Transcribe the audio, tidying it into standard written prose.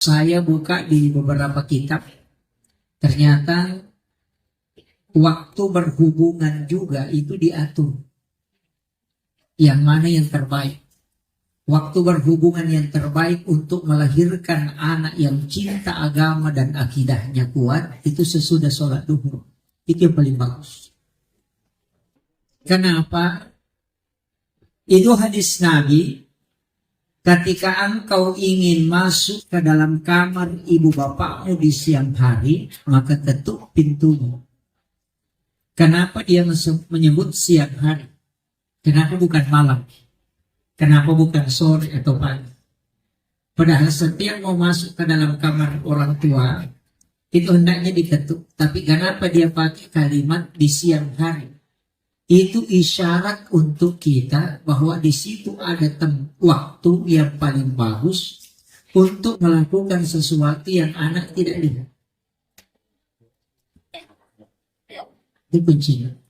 Saya buka di beberapa kitab, ternyata waktu berhubungan juga itu diatur. Yang mana yang terbaik? Waktu berhubungan yang terbaik untuk melahirkan anak yang cinta agama dan akidahnya kuat, itu sesudah sholat duhur. Itu yang paling bagus. Kenapa? Itu hadis Nabi, ketika engkau ingin masuk ke dalam kamar ibu bapakmu di siang hari, maka ketuk pintumu. Kenapa dia menyebut siang hari? Kenapa bukan malam? Kenapa bukan sore atau pagi? Padahal setiap mau masuk ke dalam kamar orang tua, itu hendaknya diketuk. Tapi kenapa dia pakai kalimat di siang hari? Itu isyarat untuk kita bahwa di situ ada waktu yang paling bagus untuk melakukan sesuatu yang anak tidak lihat. Itu kuncinya.